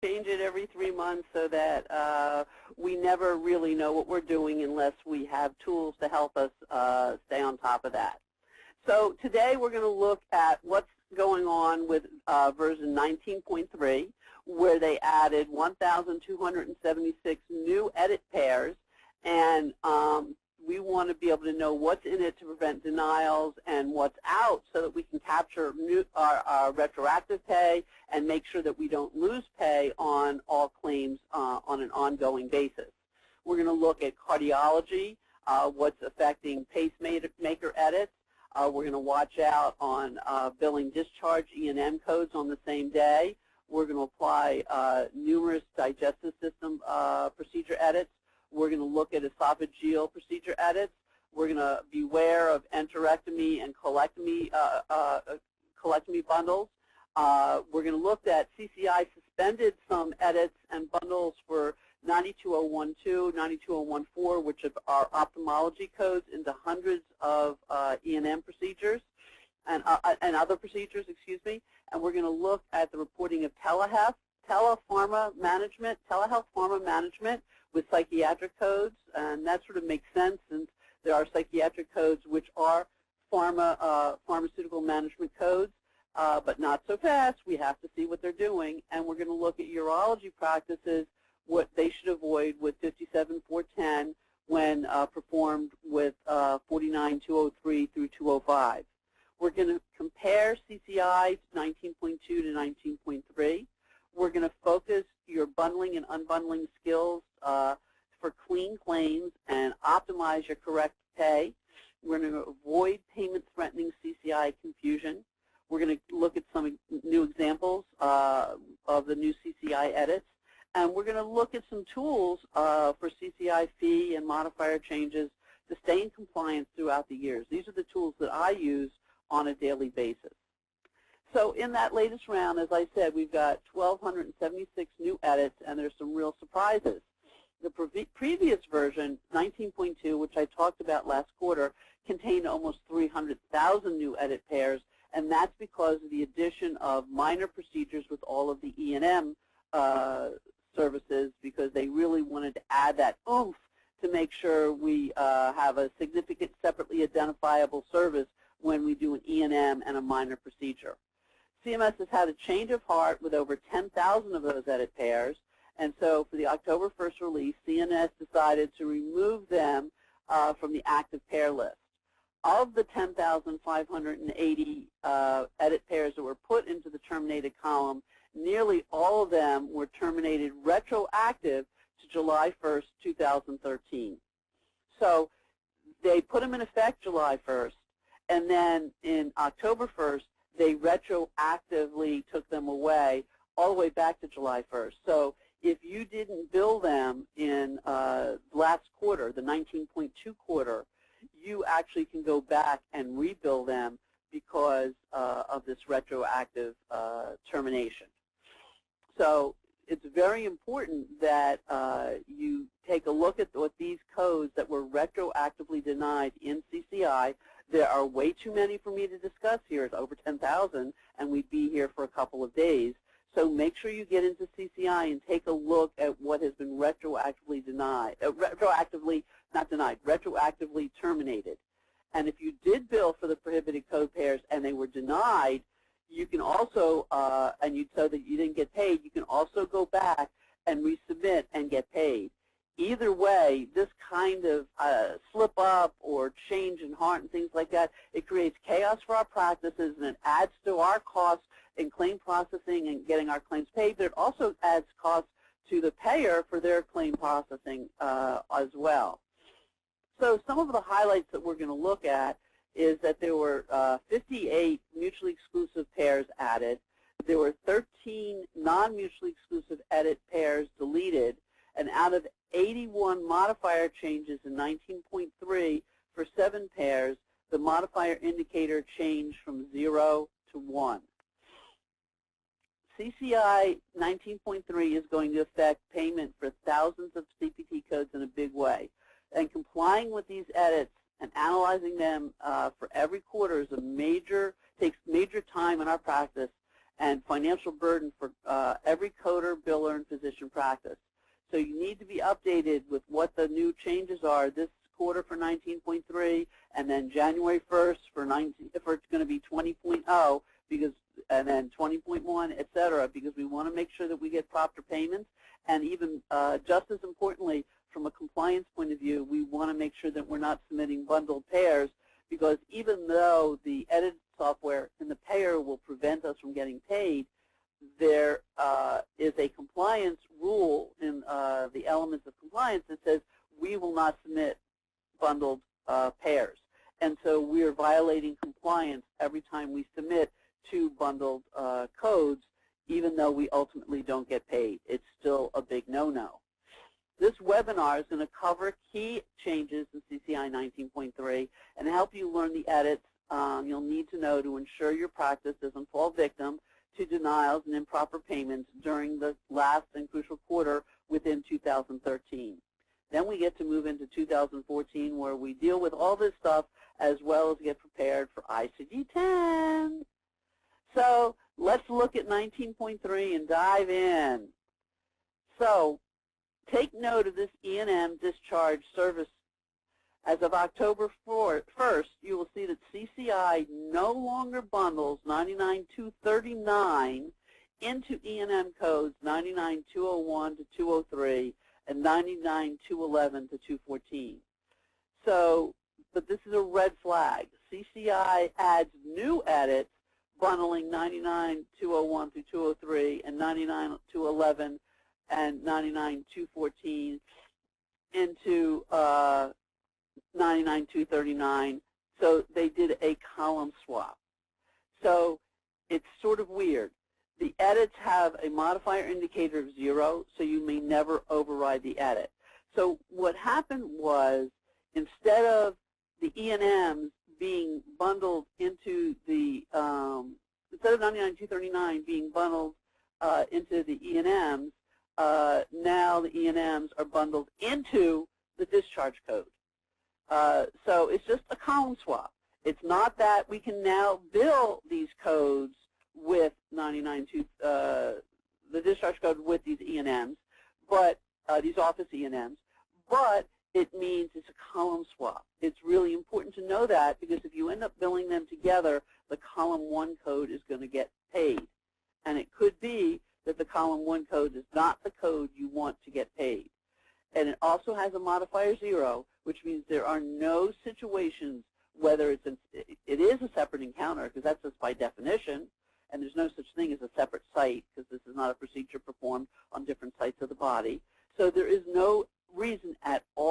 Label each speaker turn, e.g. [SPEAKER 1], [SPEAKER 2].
[SPEAKER 1] change it every 3 months so that we never really know what we're doing unless we have tools to help us stay on top of that. So today we're going to look at what's going on with version 19.3, where they added 1,276 new edit pairs, and we want to be able to know what's in it to prevent denials and what's out so that we can capture our retroactive pay and make sure that we don't lose pay on all claims on an ongoing basis. We're going to look at cardiology, what's affecting pacemaker edits. We're going to watch out on billing discharge E&M codes on the same day. We're going to apply numerous digestive system procedure edits. We're going to look at esophageal procedure edits. We're going to beware of enterectomy and colectomy bundles. We're going to look at CCI suspended some edits and bundles for 92012, 92014, which are ophthalmology codes into hundreds of E&M procedures and other procedures, excuse me. And we're going to look at the reporting of telehealth pharma management with psychiatric codes, and that sort of makes sense since there are psychiatric codes which are pharmaceutical management codes, but not so fast. We have to see what they're doing, and we're going to look at urology practices, what they should avoid with 57410 when performed with 49203 through 205. We're going to compare CCI 19.2 to 19.3. We're going to focus your bundling and unbundling skills for clean claims and optimize your correct pay. We're going to avoid payment-threatening CCI confusion. We're going to look at some new examples of the new CCI edits. And we're going to look at some tools for CCI fee and modifier changes to stay in compliance throughout the years. These are the tools that I use on a daily basis. So in that latest round, as I said, we've got 1,276 new edits, and there's some real surprises. The previous version, 19.2, which I talked about last quarter, contained almost 300,000 new edit pairs, and that's because of the addition of minor procedures with all of the E&M services, because they really wanted to add that oomph to make sure we have a significant separately identifiable service when we do an E&M and a minor procedure. CMS has had a change of heart with over 10,000 of those edit pairs, and so for the October 1st release, CMS decided to remove them from the active pair list. Of the 10,580 edit pairs that were put into the terminated column, nearly all of them were terminated retroactive to July 1st, 2013. So they put them in effect July 1st, and then in October 1st, they retroactively took them away all the way back to July 1st. So if you didn't bill them in last quarter, the 19.2 quarter, you actually can go back and rebill them because of this retroactive termination. So it's very important that you take a look at what these codes that were retroactively denied in CCI. There are way too many for me to discuss here. It's over 10,000, and we'd be here for a couple of days. So make sure you get into CCI and take a look at what has been retroactively denied, retroactively terminated. And if you did bill for the prohibited code pairs and they were denied, you can also, so that you didn't get paid, you can also go back and resubmit and get paid. Either way, this kind of slip up or change in heart and things like that, it creates chaos for our practices, and it adds to our costs in claim processing and getting our claims paid, but it also adds costs to the payer for their claim processing as well. So some of the highlights that we're going to look at is that there were 58 mutually exclusive pairs added. There were 13 non-mutually exclusive edit pairs deleted, and out of 81 modifier changes in 19.3 for 7 pairs, the modifier indicator changed from 0 to 1. CCI 19.3 is going to affect payment for thousands of CPT codes in a big way, and complying with these edits and analyzing them for every quarter is takes major time in our practice, and financial burden for every coder, biller, and physician practice. So you need to be updated with what the new changes are this quarter for 19.3, and then January 1st for it's going to be 20.0, because, and then 20.1, et cetera, because we want to make sure that we get proper payments, and even just as importantly, from a compliance point of view, we want to make sure that we're not submitting bundled pairs, because even though the edit software in the payer will prevent us from getting paid, there is a compliance rule in the elements of compliance that says we will not submit bundled pairs. And so we are violating compliance every time we submit two bundled codes, even though we ultimately don't get paid. It's still a big no-no. This webinar is going to cover key changes in CCI 19.3 and help you learn the edits you'll need to know to ensure your practice doesn't fall victim to denials and improper payments during the last and crucial quarter within 2013. Then we get to move into 2014, where we deal with all this stuff as well as get prepared for ICD-10. So let's look at 19.3 and dive in. So take note of this E&M discharge service. As of October 1st, you will see that CCI no longer bundles 99.239 into E&M codes 99.201 to 203 and 99.211 to 214. So, but this is a red flag. CCI adds new edits bundling 99.201 through 203 and 99.211 and 99.214 into 99.239, so they did a column swap. So it's sort of weird. The edits have a modifier indicator of 0, so you may never override the edit. So what happened was, instead of the E&Ms being bundled into the, instead of 99.239 being bundled into the E&Ms, now the E&Ms are bundled into the discharge code. So it's just a column swap. It's not that we can now bill these codes with 99.2, the discharge code with these E&Ms, but these office E&Ms, but it means it's a column swap. It's really important to know that, because if you end up billing them together, the column 1 code is going to get paid. And it could be that the column 1 code is not the code you want to get paid. And it also has a modifier 0, which means there are no situations, whether it is a separate encounter, because that's just by definition, and there's no such thing as a separate site, because this is not a procedure performed on different sites of the body. So there is no reason at all